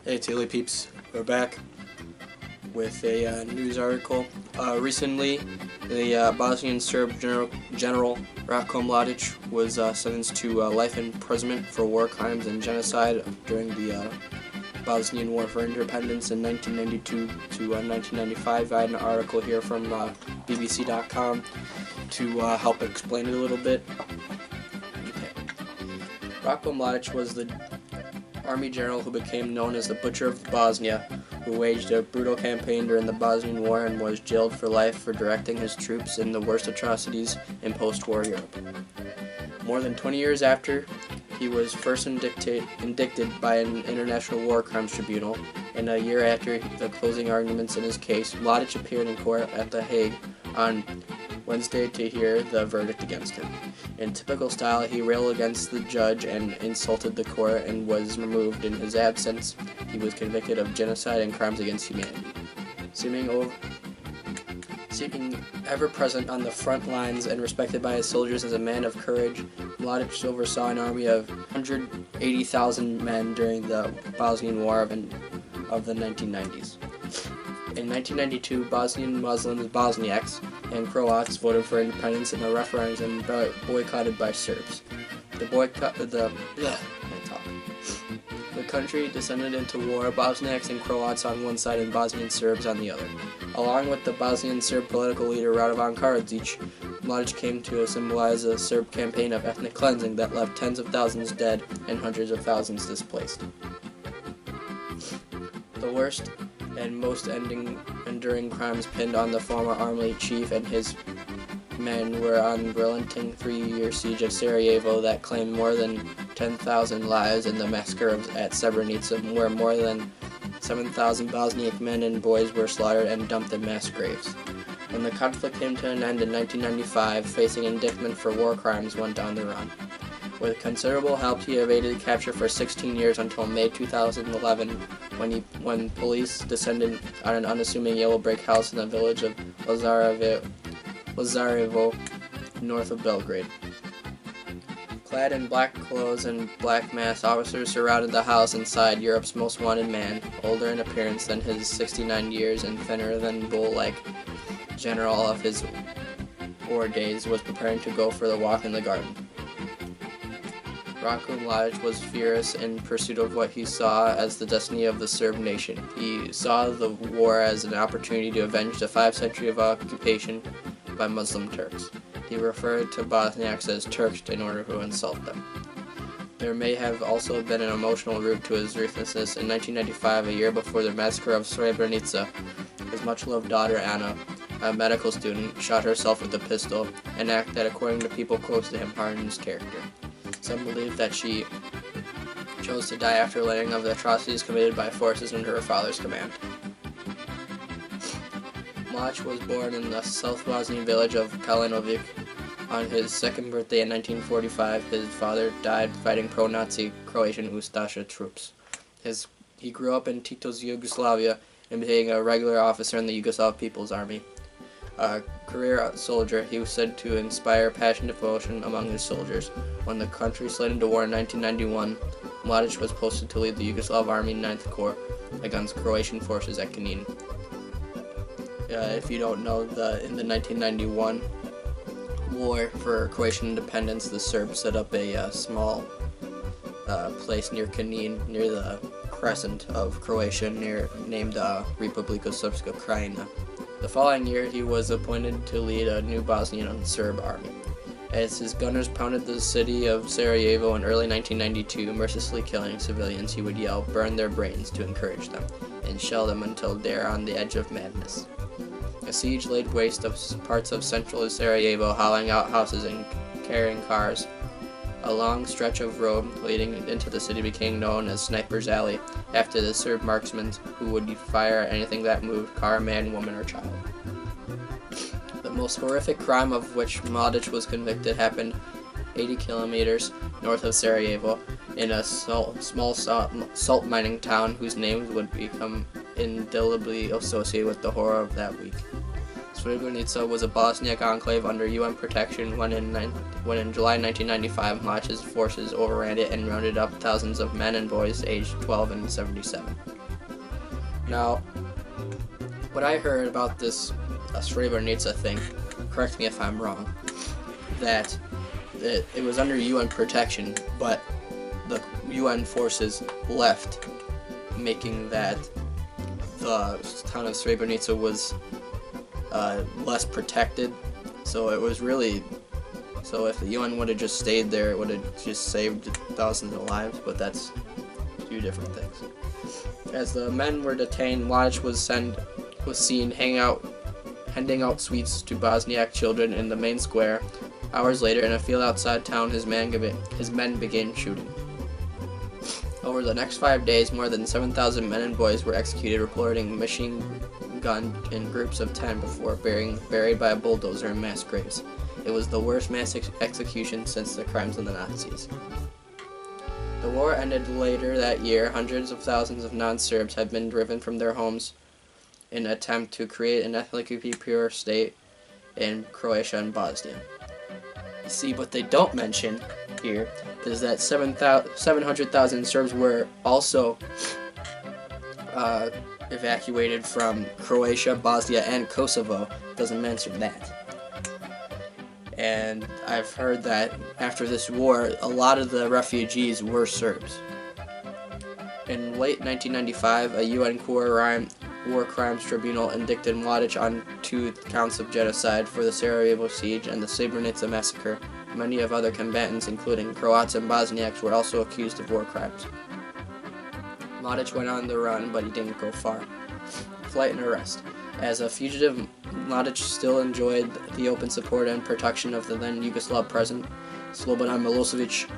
Hey Tilly peeps, we're back with a news article. Recently, the Bosnian-Serb General Ratko Mladic was sentenced to life imprisonment for war crimes and genocide during the Bosnian War for Independence in 1992 to 1995. I had an article here from BBC.com to help explain it a little bit. Okay. Ratko Mladic was the army general who became known as the Butcher of Bosnia, who waged a brutal campaign during the Bosnian War and was jailed for life for directing his troops in the worst atrocities in post-war Europe. More than 20 years after he was first indicted by an International War Crimes Tribunal, and a year after the closing arguments in his case, Mladic appeared in court at The Hague on Wednesday to hear the verdict against him. In typical style, he railed against the judge and insulted the court and was removed. In his absence, he was convicted of genocide and crimes against humanity. Seeming ever present on the front lines and respected by his soldiers as a man of courage, Mladic oversaw an army of 180,000 men during the Bosnian War of the 1990s. In 1992, Bosnian Muslims, Bosniaks, and Croats voted for independence in a referendum boycotted by Serbs. The country descended into war, Bosniaks and Croats on one side and Bosnian Serbs on the other. Along with the Bosnian Serb political leader Radovan Karadzic, Mladic came to symbolize a Serb campaign of ethnic cleansing that left tens of thousands dead and hundreds of thousands displaced. The worst and most enduring crimes pinned on the former army chief and his men were on the relenting 3-year siege of Sarajevo that claimed more than 10,000 lives, and the massacre at Srebrenica, where more than 7,000 Bosniak men and boys were slaughtered and dumped in mass graves. When the conflict came to an end in 1995, facing indictment for war crimes went on the run. With considerable help, he evaded capture for 16 years until May 2011, when police descended on an unassuming yellow brick house in the village of Lazarevo, north of Belgrade. Clad in black clothes and black masks, officers surrounded the house inside. Europe's most wanted man, older in appearance than his 69 years and thinner than bull-like general of his war days, was preparing to go for the walk in the garden. Ratko Mladic was furious in pursuit of what he saw as the destiny of the Serb nation. He saw the war as an opportunity to avenge the 5 centuries of occupation by Muslim Turks. He referred to Bosniaks as Turks in order to insult them. There may have also been an emotional root to his ruthlessness. In 1995, a year before the massacre of Srebrenica, his much-loved daughter Anna, a medical student, shot herself with a pistol, an act that, according to people close to him, hardened his character. Some believe that she chose to die after learning of the atrocities committed by forces under her father's command. Mladic was born in the South Bosnian village of Kalinovic. On his second birthday in 1945, his father died fighting pro-Nazi Croatian Ustaša troops. He grew up in Tito's Yugoslavia and became a regular officer in the Yugoslav People's Army. A career soldier, he was said to inspire passion and devotion among his soldiers. When the country slid into war in 1991, Mladic was posted to lead the Yugoslav Army 9th Corps against Croatian forces at Knin. If you don't know, in the 1991 war for Croatian independence, the Serbs set up a small place near Knin, near the crescent of Croatia, named Republika Srpska Krajina. The following year, he was appointed to lead a new Bosnian Serb army. As his gunners pounded the city of Sarajevo in early 1992, mercilessly killing civilians, he would yell, "Burn their brains," to encourage them, and shell them until they're on the edge of madness. A siege laid waste of parts of central Sarajevo, hollowing out houses and carrying cars. A long stretch of road leading into the city became known as Sniper's Alley, after the Serb marksmen who would fire at anything that moved, car, man, woman, or child. The most horrific crime of which Mladic was convicted happened 80 kilometers north of Sarajevo, in a small salt mining town whose names would become indelibly associated with the horror of that week. His Srebrenica was a Bosniak enclave under UN protection when in July 1995, Mladic's forces overran it and rounded up thousands of men and boys aged 12 and 77. Now, what I heard about this Srebrenica thing, correct me if I'm wrong, that it was under UN protection, but the UN forces left, making that the town of Srebrenica was less protected. So it was really, so if the UN would have just stayed there, it would have just saved thousands of lives, but that's two different things. As the men were detained, Mladic was seen handing out sweets to Bosniak children in the main square. Hours later, in a field outside town, his men began shooting. Over the next 5 days, more than 7,000 men and boys were executed, reporting machine gun in groups of 10 before being buried by a bulldozer in mass graves. It was the worst mass execution since the crimes of the Nazis. The war ended later that year. Hundreds of thousands of non-Serbs had been driven from their homes in an attempt to create an ethnically pure state in Croatia and Bosnia. See, what they don't mention here is that 700,000 Serbs were also evacuated from Croatia, Bosnia, and Kosovo. Doesn't mention that. And I've heard that after this war, a lot of the refugees were Serbs. In late 1995, a UN War Crimes Tribunal indicted Mladic on 2 counts of genocide for the Sarajevo siege and the Srebrenica massacre. Many of other combatants, including Croats and Bosniaks, were also accused of war crimes. Mladic went on the run, but he didn't go far. Flight and arrest. As a fugitive, Mladic still enjoyed the open support and protection of the then Yugoslav president, Slobodan Milosevic.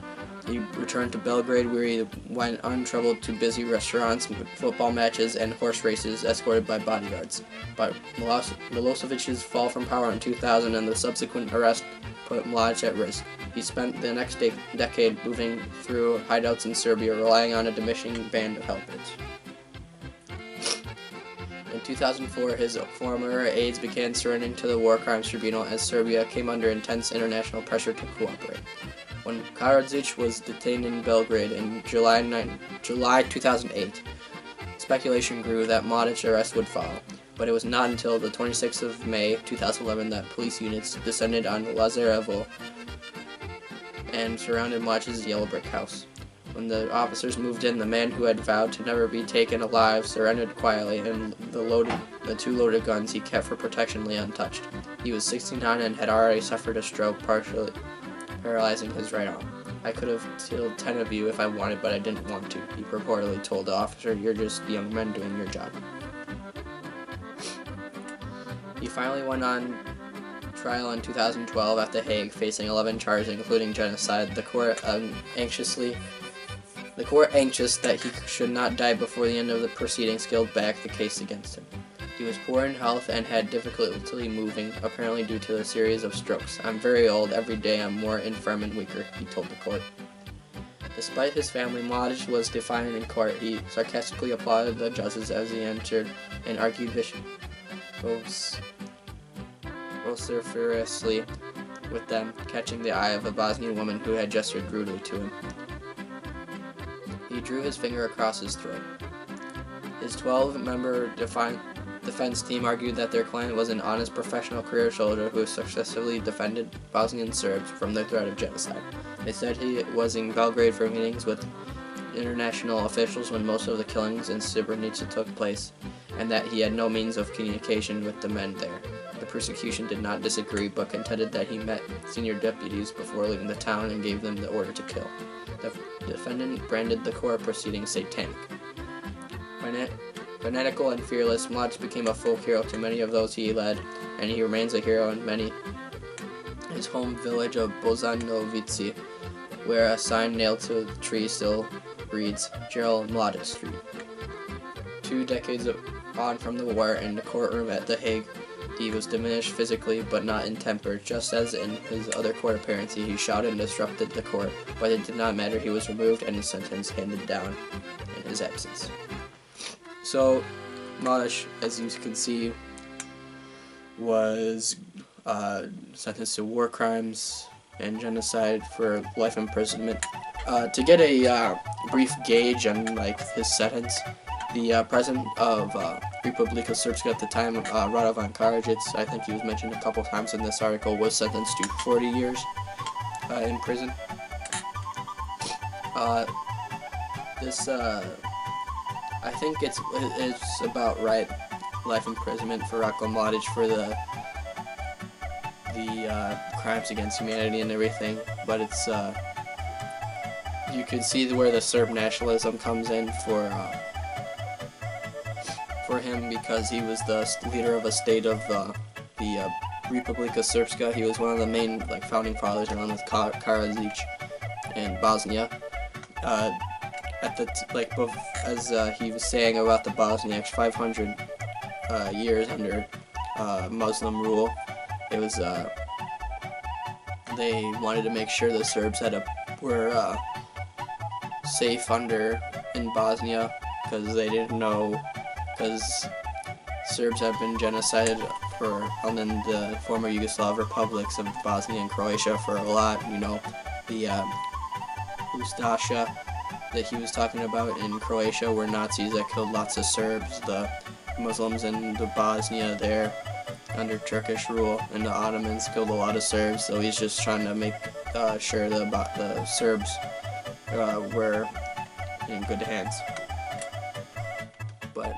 He returned to Belgrade, where he went untroubled to busy restaurants, football matches, and horse races, escorted by bodyguards. But Milosevic's fall from power in 2000 and the subsequent arrest put Mladic at risk. He spent the next decade moving through hideouts in Serbia, relying on a diminishing band of helpers. In 2004, his former aides began surrendering to the War Crimes Tribunal as Serbia came under intense international pressure to cooperate. When Karadzic was detained in Belgrade in July 2008, speculation grew that Mladic's arrest would follow, but it was not until the 26th of May 2011 that police units descended on Lazarevo and surrounded Mladic's yellow brick house. When the officers moved in, the man who had vowed to never be taken alive surrendered quietly, and the 2 loaded guns he kept for protection lay untouched. He was 69 and had already suffered a stroke, partially paralyzing his right arm. "I could have killed 10 of you if I wanted, but I didn't want to," he purportedly told the officer. "You're just young men doing your job." He finally went on trial in 2012 at The Hague, facing 11 charges, including genocide. The court, anxious that he should not die before the end of the proceedings, scaled back the case against him. He was poor in health and had difficulty moving, apparently due to a series of strokes. "I'm very old. Every day I'm more infirm and weaker," he told the court. Despite his family, Mladic was defiant in court. He sarcastically applauded the judges as he entered and argued vociferously with them, catching the eye of a Bosnian woman who had gestured rudely to him. He drew his finger across his throat. His 12-member defense team argued that their client was an honest professional career soldier who successfully defended Bosnian Serbs from the threat of genocide. They said he was in Belgrade for meetings with international officials when most of the killings in Srebrenica took place, and that he had no means of communication with the men there. The prosecution did not disagree, but contended that he met senior deputies before leaving the town and gave them the order to kill. The defendant branded the court proceedings satanic. Fanatical and fearless, Mladic became a folk hero to many of those he led, and he remains a hero in his home village of Bozanovici, where a sign nailed to the tree still reads, Gerald Mladic Street. 2 decades on from the war, in the courtroom at The Hague, he was diminished physically but not in temper. Just as in his other court appearances, he shouted and disrupted the court, but it did not matter. He was removed and his sentence handed down in his absence. So, Mladic, as you can see, was sentenced to war crimes and genocide for life imprisonment. To get a brief gauge on like his sentence, the president of Republika Srpska at the time, Radovan Karadzic, I think he was mentioned a couple times in this article, was sentenced to 40 years in prison. I think it's about right, life imprisonment for Ratko Mladic for the crimes against humanity and everything, but it's you can see where the Serb nationalism comes in for him, because he was the leader of a state of the Republika Srpska. He was one of the main like founding fathers along with Karadzic in Bosnia. As he was saying about the Bosniaks, 500 years under Muslim rule, it was they wanted to make sure the Serbs were safe in Bosnia, because they didn't know, because Serbs have been genocided in the former Yugoslav republics of Bosnia and Croatia for a lot. You know, the Ustaša that he was talking about in Croatia were Nazis that killed lots of Serbs. The Muslims in the Bosnia there under Turkish rule, and the Ottomans killed a lot of Serbs. So he's just trying to make sure the Serbs were in good hands. But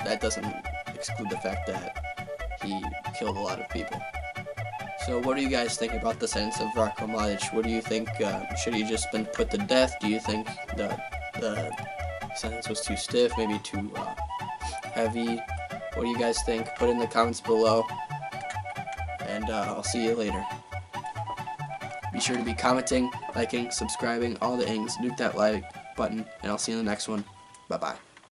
that doesn't exclude the fact that he killed a lot of people. So what do you guys think about the sentence of Ratko Mladic? What do you think? Should he just been put to death? Do you think the sentence was too stiff, maybe too heavy? What do you guys think? Put in the comments below, and I'll see you later. Be sure to be commenting, liking, subscribing, all the things. Nuke that like button, and I'll see you in the next one. Bye-bye.